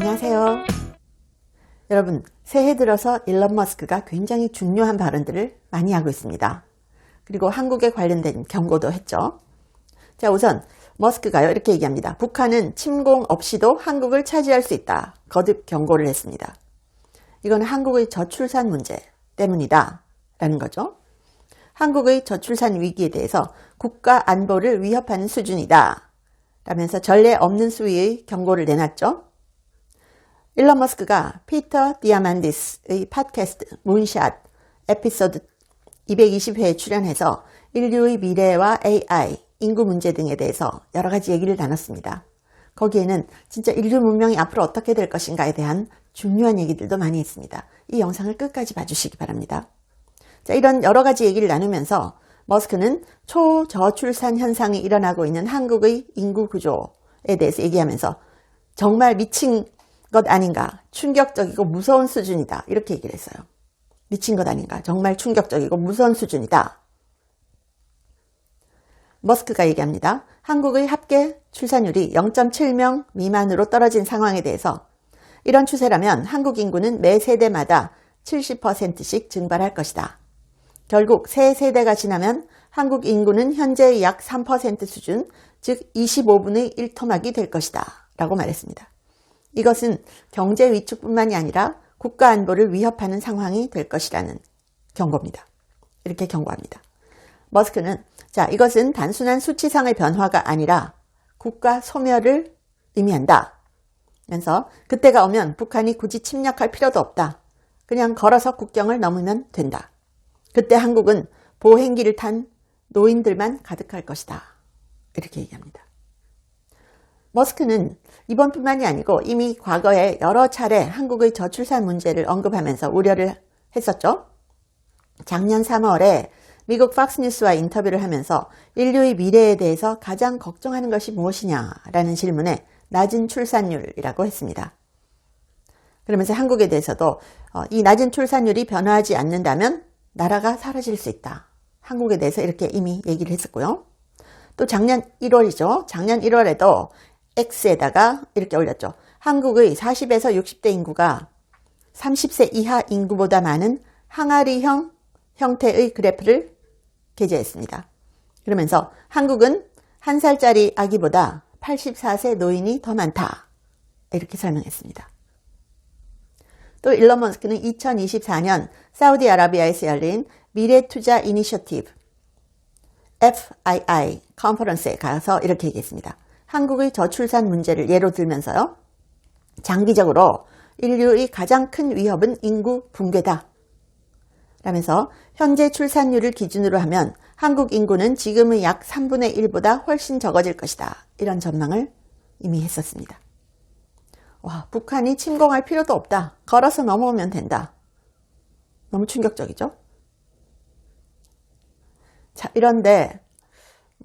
안녕하세요. 여러분, 새해 들어서 일론 머스크가 굉장히 중요한 발언들을 많이 하고 있습니다. 그리고 한국에 관련된 경고도 했죠. 자, 우선 머스크가요 이렇게 얘기합니다. 북한은 침공 없이도 한국을 차지할 수 있다. 거듭 경고를 했습니다. 이거는 한국의 저출산 문제 때문이다 라는 거죠. 한국의 저출산 위기에 대해서 국가 안보를 위협하는 수준이다 라면서 전례 없는 수위의 경고를 내놨죠. 일론 머스크가 피터 디아만디스의 팟캐스트 문샷 에피소드 220회에 출연해서 인류의 미래와 AI, 인구 문제 등에 대해서 여러 가지 얘기를 나눴습니다. 거기에는 진짜 인류 문명이 앞으로 어떻게 될 것인가에 대한 중요한 얘기들도 많이 했습니다. 이 영상을 끝까지 봐주시기 바랍니다. 자, 이런 여러 가지 얘기를 나누면서 머스크는 초저출산 현상이 일어나고 있는 한국의 인구 구조에 대해서 얘기하면서 정말 미친 것 아닌가, 충격적이고 무서운 수준이다 이렇게 얘기를 했어요. 미친 것 아닌가, 정말 충격적이고 무서운 수준이다. 머스크가 얘기합니다. 한국의 합계 출산율이 0.7명 미만으로 떨어진 상황에 대해서 이런 추세라면 한국 인구는 매 세대마다 70%씩 증발할 것이다. 결국 세 세대가 지나면 한국 인구는 현재의 약 3% 수준, 즉 25분의 1토막이 될 것이다 라고 말했습니다. 이것은 경제 위축뿐만이 아니라 국가 안보를 위협하는 상황이 될 것이라는 경고입니다. 이렇게 경고합니다. 머스크는 자, 이것은 단순한 수치상의 변화가 아니라 국가 소멸을 의미한다. 면서 그때가 오면 북한이 굳이 침략할 필요도 없다. 그냥 걸어서 국경을 넘으면 된다. 그때 한국은 보행기를 탄 노인들만 가득할 것이다. 이렇게 얘기합니다. 머스크는 이번뿐만이 아니고 이미 과거에 여러 차례 한국의 저출산 문제를 언급하면서 우려를 했었죠. 작년 3월에 미국 팍스뉴스와 인터뷰를 하면서 인류의 미래에 대해서 가장 걱정하는 것이 무엇이냐라는 질문에 낮은 출산율이라고 했습니다. 그러면서 한국에 대해서도 이 낮은 출산율이 변화하지 않는다면 나라가 사라질 수 있다. 한국에 대해서 이렇게 이미 얘기를 했었고요. 또 작년 1월이죠. 작년 1월에도 X에다가 이렇게 올렸죠. 한국의 40에서 60대 인구가 30세 이하 인구보다 많은 항아리형 형태의 그래프를 게재했습니다. 그러면서 한국은 1살짜리 아기보다 84세 노인이 더 많다. 이렇게 설명했습니다. 또 일론 머스크는 2024년 사우디아라비아에서 열린 미래투자 이니셔티브 FII 컨퍼런스에 가서 이렇게 얘기했습니다. 한국의 저출산 문제를 예로 들면서요. 장기적으로 인류의 가장 큰 위협은 인구 붕괴다. 라면서 현재 출산율을 기준으로 하면 한국 인구는 지금의 약 3분의 1보다 훨씬 적어질 것이다. 이런 전망을 이미 했었습니다. 와, 북한이 침공할 필요도 없다. 걸어서 넘어오면 된다. 너무 충격적이죠? 자, 이런데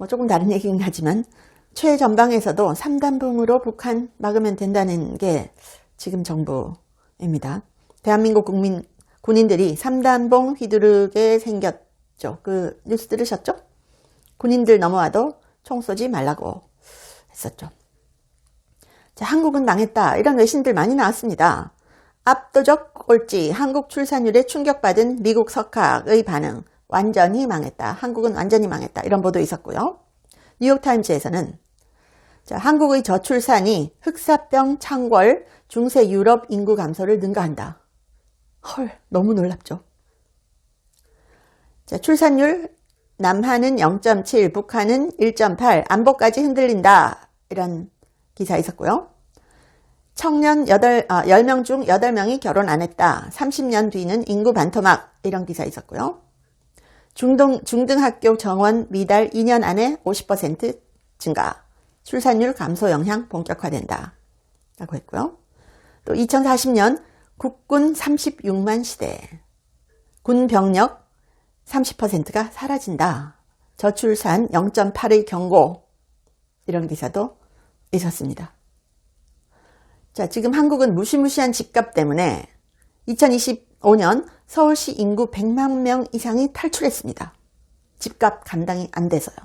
조금 다른 얘기긴 하지만 최전방에서도 3단봉으로 북한 막으면 된다는 게 지금 정부입니다. 대한민국 군인들이 3단봉 휘두르게 생겼죠. 그 뉴스 들으셨죠? 군인들 넘어와도 총 쏘지 말라고 했었죠. 자, 한국은 망했다. 이런 외신들 많이 나왔습니다. 압도적 꼴찌, 한국 출산율에 충격받은 미국 석학의 반응, 완전히 망했다. 한국은 완전히 망했다. 이런 보도 있었고요. 뉴욕타임즈에서는 자, 한국의 저출산이 흑사병 창궐, 중세 유럽 인구 감소를 능가한다. 헐, 너무 놀랍죠. 자, 출산율 남한은 0.7, 북한은 1.8, 안보까지 흔들린다. 이런 기사 있었고요. 청년 10명 중 8명이 결혼 안 했다. 30년 뒤는 인구 반토막. 이런 기사 있었고요. 중등학교 정원 미달 2년 안에 50% 증가. 출산율 감소 영향 본격화된다. 라고 했고요. 또 2040년 국군 36만 시대. 군 병력 30%가 사라진다. 저출산 0.8의 경고. 이런 기사도 있었습니다. 자, 지금 한국은 무시무시한 집값 때문에 2025년 서울시 인구 100만 명 이상이 탈출했습니다. 집값 감당이 안 돼서요.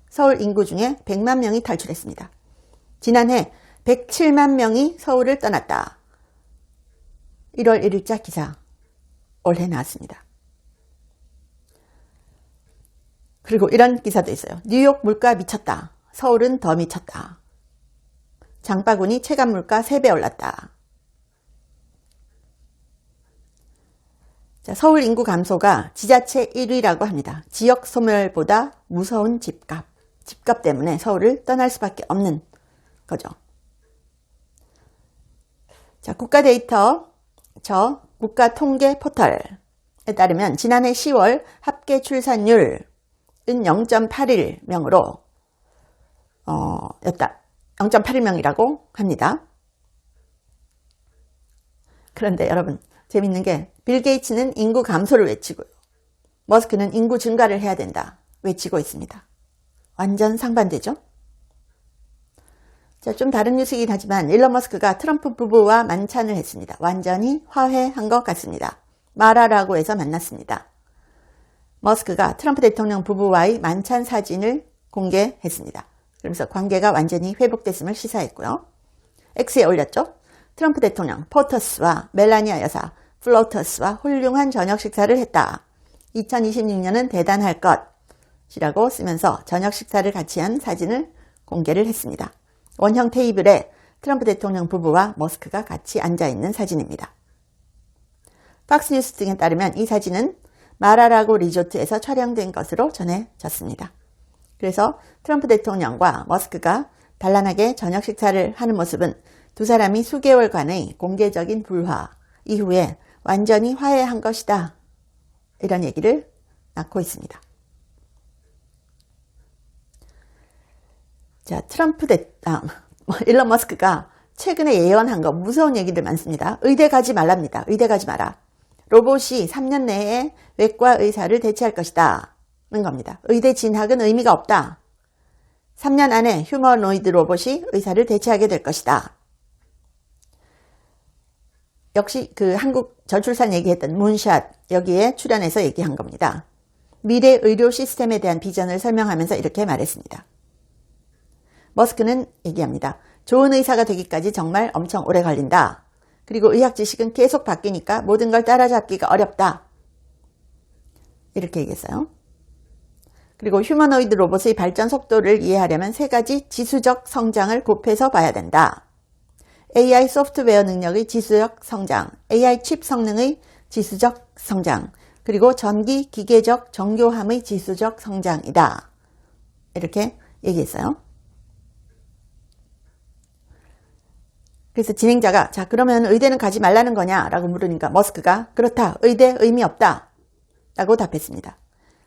서울 인구 중에 100만 명이 탈출했습니다. 지난해 107만 명이 서울을 떠났다. 1월 1일자 기사 올해 나왔습니다. 그리고 이런 기사도 있어요. 뉴욕 물가 미쳤다. 서울은 더 미쳤다. 장바구니 체감 물가 3배 올랐다. 자, 서울 인구 감소가 지자체 1위라고 합니다. 지역 소멸보다 무서운 집값. 집값 때문에 서울을 떠날 수밖에 없는 거죠. 자, 국가 데이터, 국가 통계 포털에 따르면 지난해 10월 합계 출산율은 0.81명으로 0.81명이라고 합니다. 그런데 여러분, 재밌는 게 빌 게이츠는 인구 감소를 외치고요. 머스크는 인구 증가를 해야 된다 외치고 있습니다. 완전 상반되죠? 자, 좀 다른 뉴스이긴 하지만 일론 머스크가 트럼프 부부와 만찬을 했습니다. 완전히 화해한 것 같습니다. 마라라고 해서 만났습니다. 머스크가 트럼프 대통령 부부와의 만찬 사진을 공개했습니다. 그러면서 관계가 완전히 회복됐음을 시사했고요. X에 올렸죠. 트럼프 대통령 포터스와 멜라니아 여사 플로터스와 훌륭한 저녁 식사를 했다. 2026년은 대단할 것이라고 쓰면서 저녁 식사를 같이 한 사진을 공개를 했습니다. 원형 테이블에 트럼프 대통령 부부와 머스크가 같이 앉아있는 사진입니다. 팍스뉴스 등에 따르면 이 사진은 마라라고 리조트에서 촬영된 것으로 전해졌습니다. 그래서 트럼프 대통령과 머스크가 단란하게 저녁 식사를 하는 모습은 두 사람이 수개월간의 공개적인 불화 이후에 완전히 화해한 것이다. 이런 얘기를 낳고 있습니다. 자, 일론 머스크가 최근에 예언한 거 무서운 얘기들 많습니다. 의대 가지 말랍니다. 의대 가지 마라. 로봇이 3년 내에 외과 의사를 대체할 것이다. 는 겁니다. 의대 진학은 의미가 없다. 3년 안에 휴머노이드 로봇이 의사를 대체하게 될 것이다. 역시 그 한국 저출산 얘기했던 문샷 여기에 출연해서 얘기한 겁니다. 미래 의료 시스템에 대한 비전을 설명하면서 이렇게 말했습니다. 머스크는 얘기합니다. 좋은 의사가 되기까지 정말 엄청 오래 걸린다. 그리고 의학 지식은 계속 바뀌니까 모든 걸 따라잡기가 어렵다. 이렇게 얘기했어요. 그리고 휴머노이드 로봇의 발전 속도를 이해하려면 3가지 지수적 성장을 곱해서 봐야 된다. AI 소프트웨어 능력의 지수적 성장, AI 칩 성능의 지수적 성장, 그리고 전기 기계적 정교함의 지수적 성장이다. 이렇게 얘기했어요. 그래서 진행자가 자 그러면 의대는 가지 말라는 거냐 라고 물으니까 머스크가 그렇다. 의대 의미 없다. 라고 답했습니다.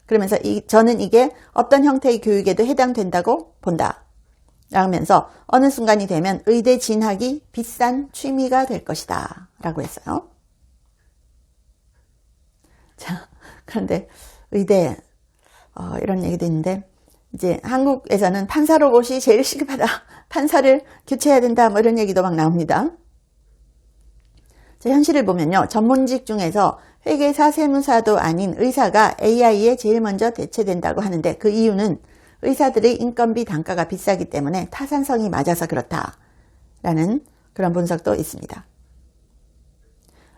그러면서 저는 이게 어떤 형태의 교육에도 해당된다고 본다. 라면서 어느 순간이 되면 의대 진학이 비싼 취미가 될 것이다. 라고 했어요. 자, 그런데 의대 이런 얘기도 있는데 이제 한국에서는 판사 로봇이 제일 시급하다. 판사를 교체해야 된다. 뭐 이런 얘기도 막 나옵니다. 자, 현실을 보면요. 전문직 중에서 회계사, 세무사도 아닌 의사가 AI에 제일 먼저 대체된다고 하는데 그 이유는 의사들의 인건비 단가가 비싸기 때문에 타산성이 맞아서 그렇다라는 그런 분석도 있습니다.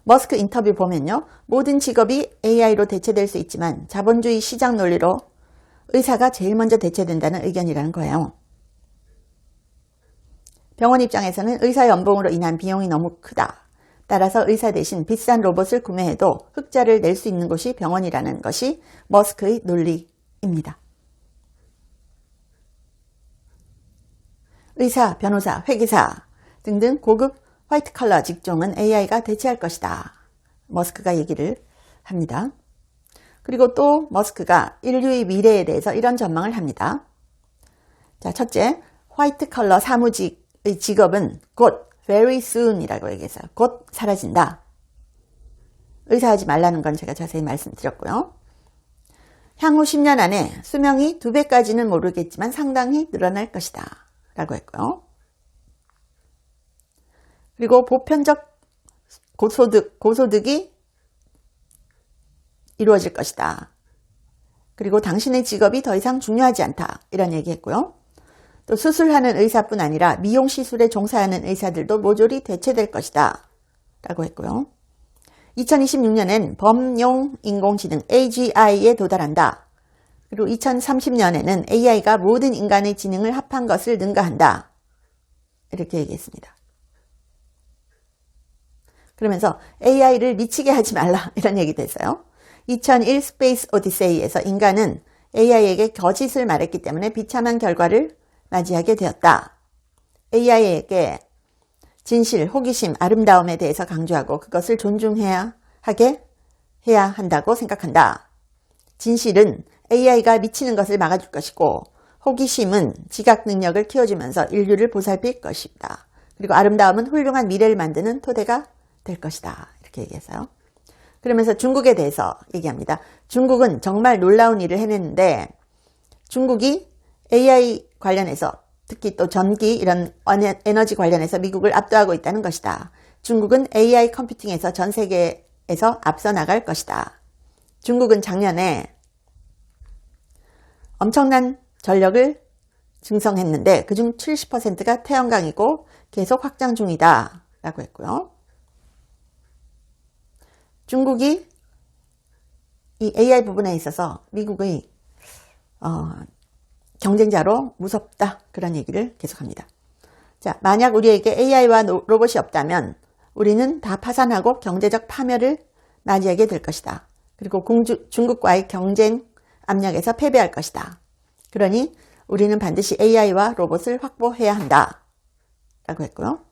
머스크 인터뷰 보면요. 모든 직업이 AI로 대체될 수 있지만 자본주의 시장 논리로 의사가 제일 먼저 대체된다는 의견이라는 거예요. 병원 입장에서는 의사 연봉으로 인한 비용이 너무 크다. 따라서 의사 대신 비싼 로봇을 구매해도 흑자를 낼 수 있는 곳이 병원이라는 것이 머스크의 논리입니다. 의사, 변호사, 회계사 등등 고급 화이트 컬러 직종은 AI가 대체할 것이다. 머스크가 얘기를 합니다. 그리고 또 머스크가 인류의 미래에 대해서 이런 전망을 합니다. 자, 첫째, 화이트 컬러 사무직의 직업은 곧 very soon 이라고 얘기했어요. 곧 사라진다. 의사하지 말라는 건 제가 자세히 말씀드렸고요. 향후 10년 안에 수명이 2배까지는 모르겠지만 상당히 늘어날 것이다. 라고 했고요. 그리고 보편적 고소득이 이루어질 것이다. 그리고 당신의 직업이 더 이상 중요하지 않다. 이런 얘기했고요. 또 수술하는 의사뿐 아니라 미용시술에 종사하는 의사들도 모조리 대체될 것이다. 라고 했고요. 2026년엔 범용 인공지능 AGI에 도달한다. 그리고 2030년에는 AI가 모든 인간의 지능을 합한 것을 능가한다. 이렇게 얘기했습니다. 그러면서 AI를 미치게 하지 말라 이런 얘기도 했어요. 2001 스페이스 오디세이에서 인간은 AI에게 거짓을 말했기 때문에 비참한 결과를 맞이하게 되었다. AI에게 진실, 호기심, 아름다움에 대해서 강조하고 그것을 존중해야 한다고 생각한다. 진실은 AI가 미치는 것을 막아줄 것이고 호기심은 지각 능력을 키워주면서 인류를 보살필 것이다. 그리고 아름다움은 훌륭한 미래를 만드는 토대가 될 것이다. 이렇게 얘기했어요. 그러면서 중국에 대해서 얘기합니다. 중국은 정말 놀라운 일을 해냈는데 중국이 AI 관련해서 특히 또 전기 이런 에너지 관련해서 미국을 압도하고 있다는 것이다. 중국은 AI 컴퓨팅에서 전 세계에서 앞서 나갈 것이다. 중국은 작년에 엄청난 전력을 증성했는데 그중 70%가 태양광이고 계속 확장 중이다 라고 했고요. 중국이 이 AI 부분에 있어서 미국의 경쟁자로 무섭다 그런 얘기를 계속합니다. 자, 만약 우리에게 AI와 로봇이 없다면 우리는 다 파산하고 경제적 파멸을 맞이하게 될 것이다. 그리고 중국과의 경쟁 압력에서 패배할 것이다. 그러니 우리는 반드시 AI와 로봇을 확보해야 한다 라고 했고요.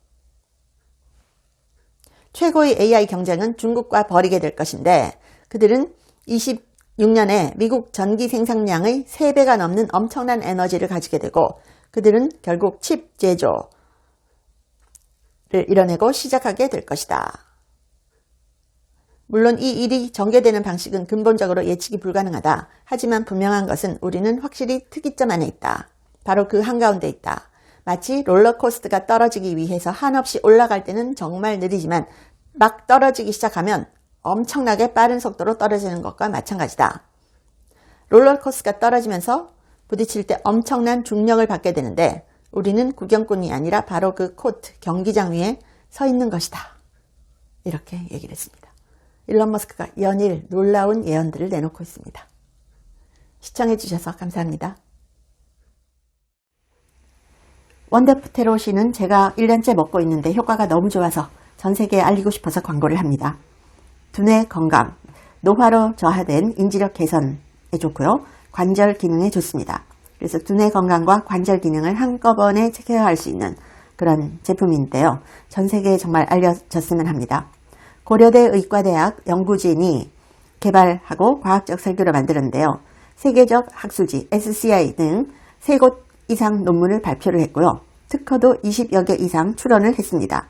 최고의 AI 경쟁은 중국과 벌이게 될 것인데 그들은 26년에 미국 전기 생산량의 3배가 넘는 엄청난 에너지를 가지게 되고 그들은 결국 칩 제조를 이뤄내고 시작하게 될 것이다. 물론 이 일이 전개되는 방식은 근본적으로 예측이 불가능하다. 하지만 분명한 것은 우리는 확실히 특이점 안에 있다. 바로 그 한가운데 있다. 마치 롤러코스터가 떨어지기 위해서 한없이 올라갈 때는 정말 느리지만 막 떨어지기 시작하면 엄청나게 빠른 속도로 떨어지는 것과 마찬가지다. 롤러코스터가 떨어지면서 부딪힐 때 엄청난 중력을 받게 되는데 우리는 구경꾼이 아니라 바로 그 코트, 경기장 위에 서 있는 것이다. 이렇게 얘기를 했습니다. 일론 머스크가 연일 놀라운 예언들을 내놓고 있습니다. 시청해 주셔서 감사합니다. 원더테로시는 제가 1년째 먹고 있는데 효과가 너무 좋아서 전 세계에 알리고 싶어서 광고를 합니다. 두뇌 건강, 노화로 저하된 인지력 개선에 좋고요. 관절 기능에 좋습니다. 그래서 두뇌 건강과 관절 기능을 한꺼번에 케어할 수 있는 그런 제품인데요. 전 세계에 정말 알려졌으면 합니다. 고려대 의과대학 연구진이 개발하고 과학적 설계로 만들었는데요. 세계적 학술지 SCI 등 3곳 이상 논문을 발표를 했고요. 특허도 20여 개 이상 출원을 했습니다.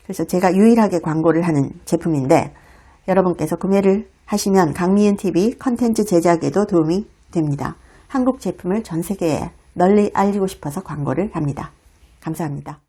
그래서 제가 유일하게 광고를 하는 제품인데 여러분께서 구매를 하시면 강미은TV 컨텐츠 제작에도 도움이 됩니다. 한국 제품을 전 세계에 널리 알리고 싶어서 광고를 합니다. 감사합니다.